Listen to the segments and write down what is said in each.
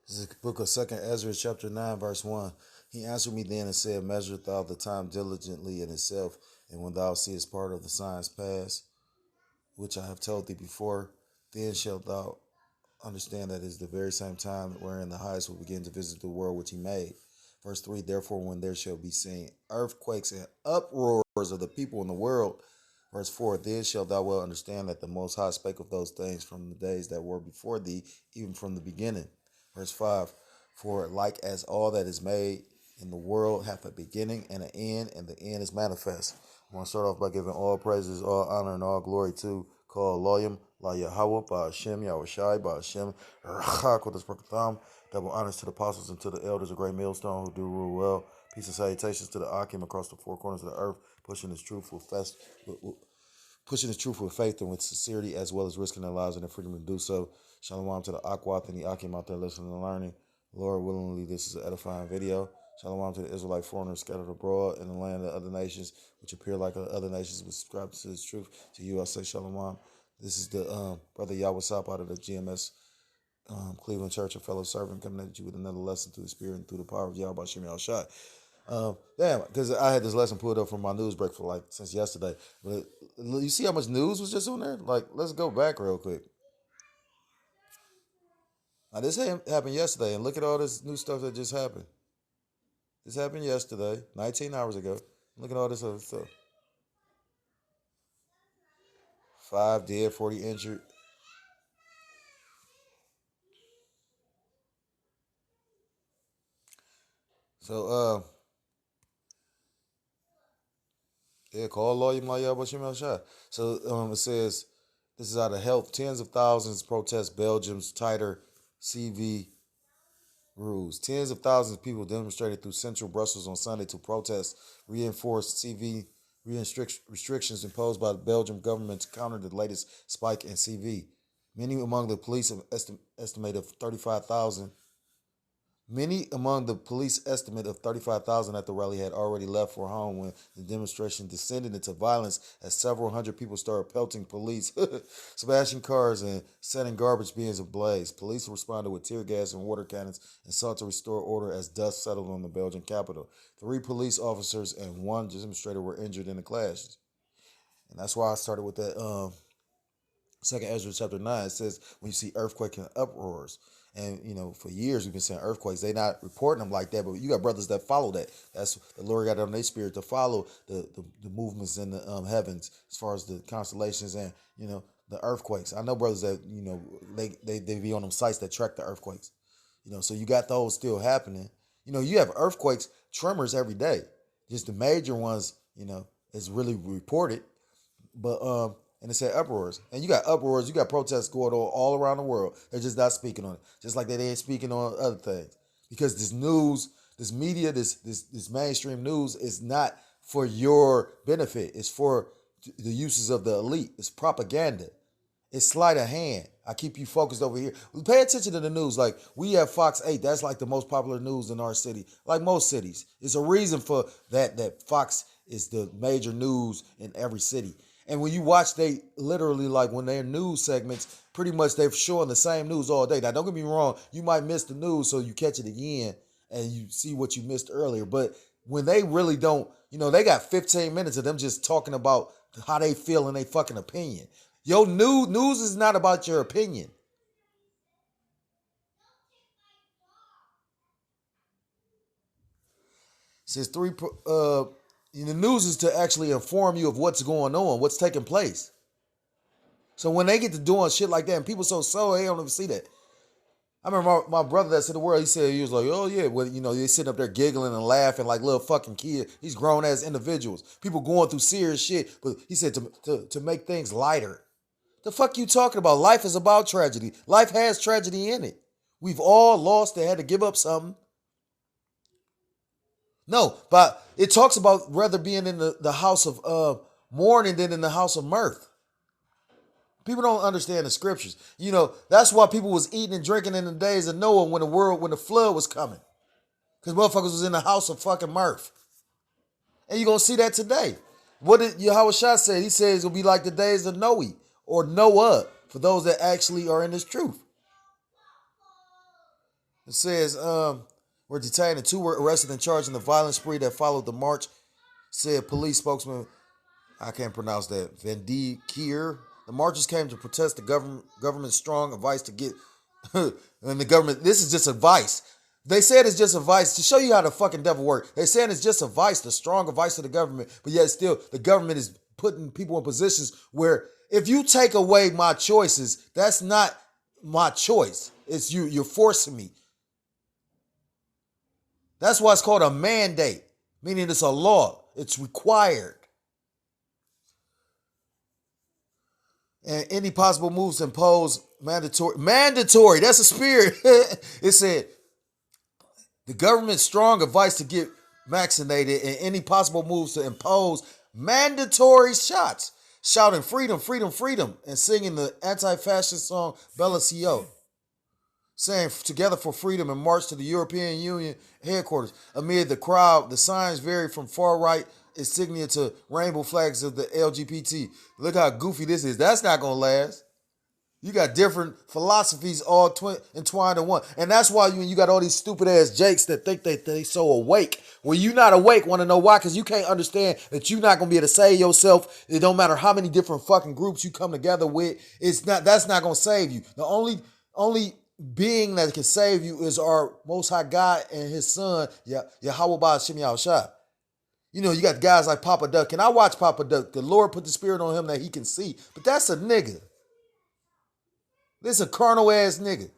This is the book of 2nd Ezra, chapter 9, verse 1. He answered me then and said, Measure thou the time diligently in itself, and when thou seest part of the signs pass, which I have told thee before, then shalt thou understand that it is the very same time wherein the highest will begin to visit the world which he made. Verse 3, Therefore, when there shall be seen earthquakes and uproars of the people in the world. Verse 4, Then shalt thou well understand that the Most High spake of those things from the days that were before thee, even from the beginning. Verse 5, For like as all that is made in the world hath a beginning and an end, and the end is manifest. I want to start off by giving all praises, all honor, and all glory to call Loyam, La Yahweh, Ba Hashem, Yahushai, Ba Hashem, Rachak, with his Brakatham. Double honors to the apostles and to the elders, a great millstone who do rule well. Peace and salutations to the Akim across the four corners of the earth, pushing his truth with faith and with sincerity, as well as risking their lives and their freedom to do so. Shalom to the Akwath and the Akim out there listening and learning. Lord willingly, this is an edifying video. Shalom to the Israelite foreigners scattered abroad in the land of other nations, which appear like other nations, but subscribe to this truth. To you, I say shalom. This is the brother Yahweh Sap out of the GMS Cleveland Church, a fellow servant, coming at you with another lesson through the Spirit and through the power of Yahweh Shem Shai. Damn, because I had this lesson pulled up from my news break for like since yesterday. But you see how much news was just on there? Like, let's go back real quick. Now, this happened yesterday, and look at all this new stuff that just happened. This happened yesterday, 19 hours ago. Look at all this other stuff. 5 dead, 40 injured. So, call lawyer Maya Bashim Shah. So, it says, this is out of health. Tens of thousands protest Belgium's tighter CV rules. Tens of thousands of people demonstrated through central Brussels on Sunday to protest reinforced CV restrictions imposed by the Belgian government to counter the latest spike in CV. Many among the police estimate of 35,000. Many among the police estimate of 35,000 at the rally had already left for home when the demonstration descended into violence as several hundred people started pelting police, smashing cars, and setting garbage bins ablaze. Police responded with tear gas and water cannons and sought to restore order as dust settled on the Belgian capital. 3 police officers and 1 demonstrator were injured in the clashes. And that's why I started with that 2nd Ezra chapter 9. It says when you see earthquake and uproars. And, for years we've been saying earthquakes. They're not reporting them like that, but you got brothers that follow that. That's the Lord got on their spirit to follow the movements in the heavens as far as the constellations and, the earthquakes. I know brothers that, they be on them sites that track the earthquakes. So you got those still happening. You have earthquakes, tremors every day. Just the major ones, is really reported. But, and it said uproars. And you got uproars, you got protests going on all around the world. They're just not speaking on it. Just like they ain't speaking on other things. Because this news, this media, this mainstream news is not for your benefit. It's for the uses of the elite. It's propaganda. It's sleight of hand. I keep you focused over here. Pay attention to the news. Like, we have Fox 8. That's like the most popular news in our city. Like most cities. It's a reason for that Fox is the major news in every city. And when you watch, they literally, like when they're news segments, pretty much they're showing the same news all day. Now, don't get me wrong. You might miss the news, so you catch it again and you see what you missed earlier. But when they really don't, they got 15 minutes of them just talking about how they feel and their fucking opinion. Your news is not about your opinion. It says the news is to actually inform you of what's going on, what's taking place. So when they get to doing shit like that, and people so they don't even see that. I remember my brother that's in the world, he was like, oh yeah, well, they sitting up there giggling and laughing like little fucking kids. These grown ass individuals. People going through serious shit, but he said to make things lighter. The fuck you talking about? Life is about tragedy. Life has tragedy in it. We've all lost and had to give up something. No, but it talks about rather being in the house of mourning than in the house of mirth. People don't understand the scriptures. That's why people was eating and drinking in the days of Noah when the flood was coming. Because motherfuckers was in the house of fucking mirth. And you're going to see that today. What did Yahweh Shah say? He says it'll be like the days of Noe or Noah for those that actually are in this truth. It says, were detained and 2 were arrested and charged in the violent spree that followed the march, said police spokesman, I can't pronounce that, Vendi Kier. The marchers came to protest the government's strong advice to get, and the government, this is just advice. They said it's just advice to show you how the fucking devil works. They saying it's just advice, the strong advice of the government, but yet still the government is putting people in positions where if you take away my choices, that's not my choice. It's you're forcing me. That's why it's called a mandate, meaning it's a law. It's required. And any possible moves impose mandatory. That's a spirit. It said the government's strong advice to get vaccinated and any possible moves to impose mandatory shots, shouting freedom, freedom, freedom, and singing the anti-fascist song Bella Co, saying together for freedom and march to the European Union headquarters. Amid the crowd, the signs vary from far right insignia to rainbow flags of the LGBT. Look how goofy this is. That's not going to last. You got different philosophies all entwined in one. And that's why you got all these stupid ass jakes that think they so awake. When you not awake, want to know why? Because you can't understand that you're not going to be able to save yourself. It don't matter how many different fucking groups you come together with. That's not going to save you. The only being that can save you is our Most High God and His Son, Yahweh Ba'Shem Yahushua. You know, you got guys like Papa Duck, and I watch Papa Duck. The Lord put the spirit on him that he can see, but that's a nigga. This is a carnal ass nigga.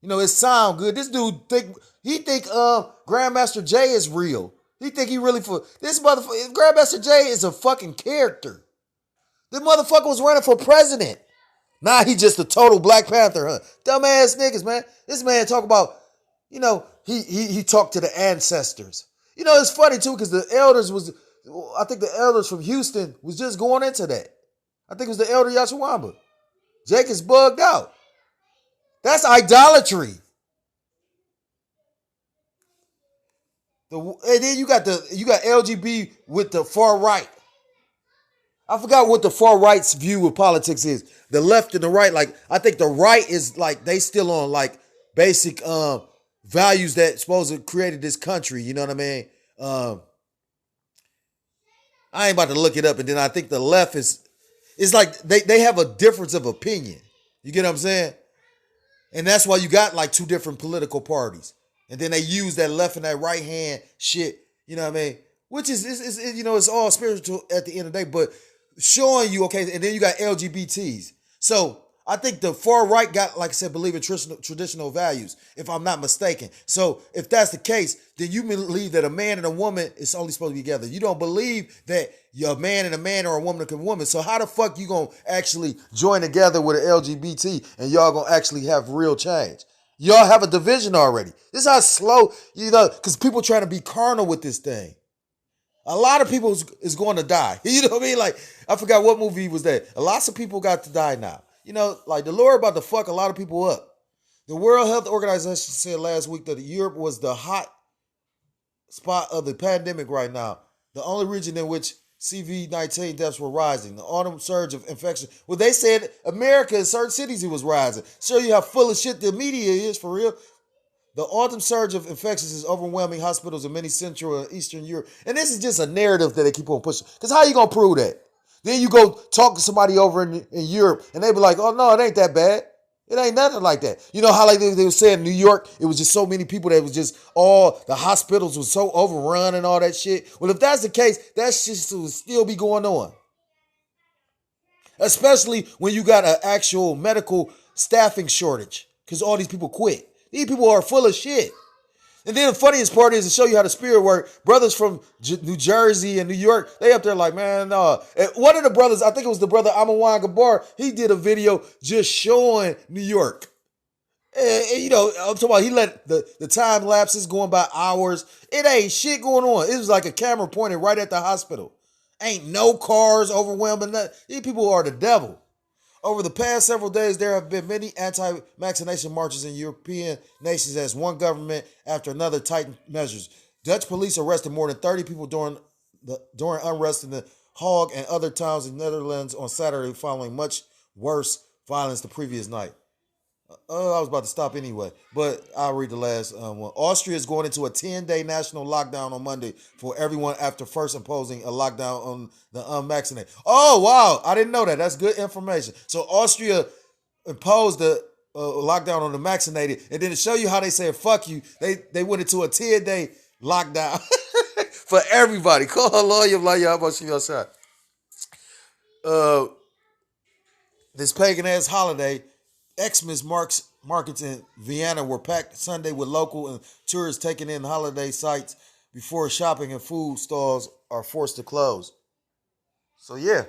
You know, it sound good. This dude think Grandmaster Jay is real. He think he really for this motherfucker. Grandmaster Jay is a fucking character. This motherfucker was running for president. Nah, he just a total Black Panther, huh? Dumbass niggas, man. This man talk about, you know, he talked to the ancestors. You know, it's funny too, because I think the elders from Houston was just going into that. I think it was the elder Yashawamba. Jake is bugged out. That's idolatry. And then you got LGB with the far right. I forgot what the far right's view of politics is. The left and the right, like I think the right is like they still on like basic values that supposedly created this country. You know what I mean? I ain't about to look it up, and then I think the left is. It's like they have a difference of opinion. You get what I'm saying? And that's why you got like 2 different political parties. And then they use that left and that right hand shit, you know what I mean? Which is you know, it's all spiritual at the end of the day, but showing you, okay, and then you got LGBTs. So I think the far right got, like I said, believe in traditional values, if I'm not mistaken. So if that's the case, then you believe that a man and a woman is only supposed to be together. You don't believe that you're a man and a man or a woman and a woman. So how the fuck you gonna actually join together with an LGBT and y'all gonna actually have real change? Y'all have a division already. This is how slow, you know, because people trying to be carnal with this thing. A lot of people is going to die. You know what I mean? Like, I forgot what movie was that. A lot of people got to die now. You know, like the Lord about to fuck a lot of people up. The World Health Organization said last week that Europe was the hot spot of the pandemic right now. The only region in which COVID-19 deaths were rising. The autumn surge of infection. Well, they said America in certain cities it was rising. Show you how full of shit the media is for real. The autumn surge of infections is overwhelming hospitals in many Central and Eastern Europe. And this is just a narrative that they keep on pushing. Because how you going to prove that? Then you go talk to somebody over in Europe and they be like, oh, no, it ain't that bad. It ain't nothing like that. You know how like they were saying in New York, it was just so many people that was just all, the hospitals was so overrun and all that shit. Well, if that's the case, that shit will still be going on. Especially when you got an actual medical staffing shortage because all these people quit. These people are full of shit. And then the funniest part is to show you how the spirit works. Brothers from New Jersey and New York, they up there like, man, no. And one of the brothers, I think it was the brother Amawan Gabar, he did a video just showing New York. And you know, I'm talking about he let the time lapses going by hours. It ain't shit going on. It was like a camera pointed right at the hospital. Ain't no cars overwhelming nothing. These people are the devil. Over the past several days, there have been many anti-vaccination marches in European nations as one government after another tightened measures. Dutch police arrested more than 30 people during unrest in The Hague and other towns in the Netherlands on Saturday following much worse violence the previous night. I was about to stop anyway, but I'll read the last one. Austria is going into a 10-day national lockdown on Monday for everyone after first imposing a lockdown on the unvaccinated. Oh, wow. I didn't know that. That's good information. So Austria imposed a lockdown on the vaccinated, and then to show you how they said fuck you, they went into a 10-day lockdown for everybody. Call a lawyer like y'all about your shot. Uh, this pagan ass holiday, Xmas markets in Vienna were packed Sunday with local and tourists taking in holiday sites before shopping and food stalls are forced to close. So yeah.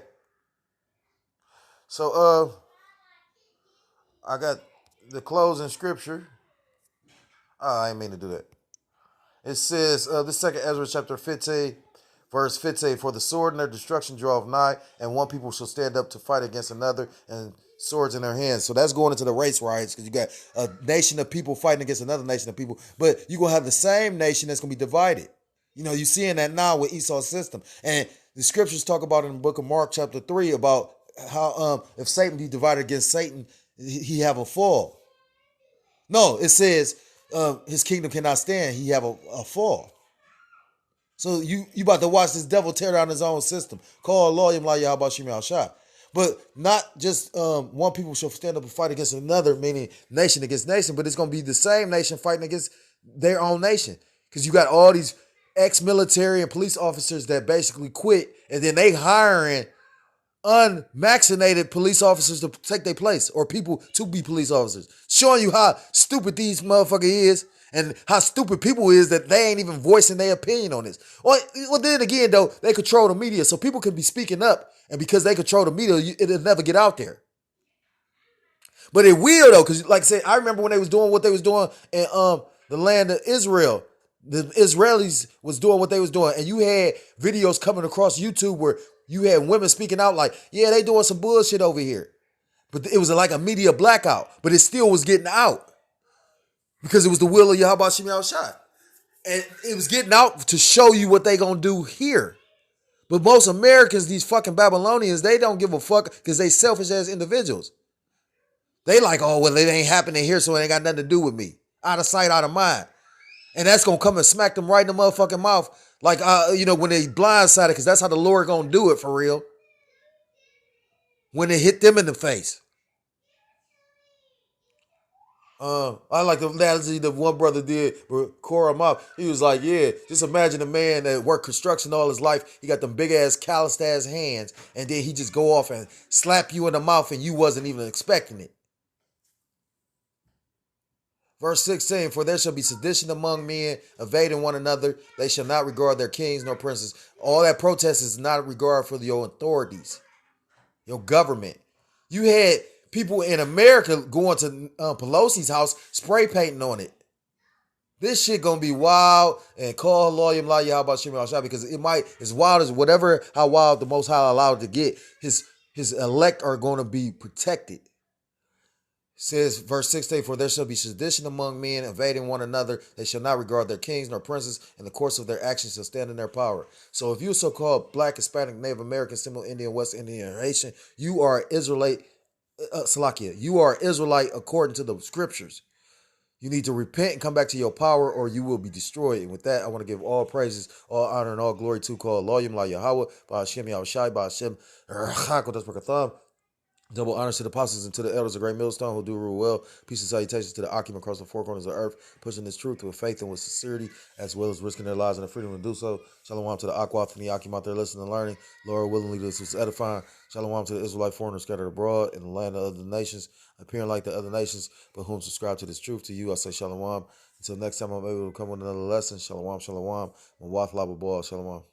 So I got the closing scripture. Oh, I didn't mean to do that. It says, this second Ezra chapter 15, verse 15, for the sword and their destruction draweth nigh, and one people shall stand up to fight against another, and swords in their hands. So that's going into the race riots, because you got a nation of people fighting against another nation of people, but you're going to have the same nation that's going to be divided. You know, you're seeing that now with Esau's system. And the scriptures talk about in the book of Mark chapter 3 about how if Satan be divided against Satan, he have a fall. No, it says his kingdom cannot stand. He have a fall. So you about to watch this devil tear down his own system. Call a lawyer like Yahweh Shimi al-Shah. But not just one people shall stand up and fight against another, meaning nation against nation, but it's going to be the same nation fighting against their own nation. Because you got all these ex-military and police officers that basically quit, and then they hiring unvaccinated police officers to take their place, or people to be police officers, showing you how stupid these motherfuckers is and how stupid people is that they ain't even voicing their opinion on this. Well, then again, though, they control the media, so people can be speaking up, and because they control the media, it'll never get out there. But it will, though, because like I said, I remember when they was doing what they was doing in the land of Israel. The Israelis was doing what they was doing, and you had videos coming across YouTube where you had women speaking out like, yeah, they doing some bullshit over here. But it was like a media blackout, but it still was getting out because it was the will of Yahweh Shemi al-Shah. And it was getting out to show you what they gonna do here. But most Americans, these fucking Babylonians, they don't give a fuck because they selfish as individuals. They like, oh, well, it ain't happening here, so it ain't got nothing to do with me. Out of sight, out of mind. And that's going to come and smack them right in the motherfucking mouth. Like, when they blindsided, because that's how the Lord going to do it for real. When they hit them in the face. I like the analogy that one brother did with Cora Mop. He was like, yeah, just imagine a man that worked construction all his life. He got them big ass calloused ass hands. And then he just go off and slap you in the mouth and you wasn't even expecting it. Verse 16, for there shall be sedition among men, evading one another. They shall not regard their kings nor princes. All that protest is not regard for your authorities, your government. You had people in America going to Pelosi's house, spray painting on it. This shit gonna be wild, and call lawyer about Shimon al-Shah, because it might, as wild as whatever, how wild the Most High allowed to get, his elect are going to be protected. Says verse 16, for there shall be sedition among men, invading one another. They shall not regard their kings nor princes, and the course of their actions shall stand in their power. So if you're so-called Black, Hispanic, Native American, Seminole Indian, West Indian, or Haitian, you are Israelite, Salakia. You are Israelite according to the scriptures. You need to repent and come back to your power, or you will be destroyed. And with that, I want to give all praises, all honor, and all glory to call Loyim La Yahweh, by Hashem Yahushai, by Hashem Rachakotas Brakatham. Double honors to the apostles and to the elders of Great Millstone who do rule well. Peace and salutations to the Akim across the four corners of the earth, pushing this truth with faith and with sincerity, as well as risking their lives and their freedom to do so. Shalom to the Aquaf and the Akim out there listening and learning. Lord, willingly this was edifying. Shalom to the Israelite foreigners scattered abroad in the land of other nations, appearing like the other nations, but whom subscribe to this truth. To you, I say shalom. Until next time I'm able to come with another lesson. Shalom, shalom. Mawaf lababal, shalom.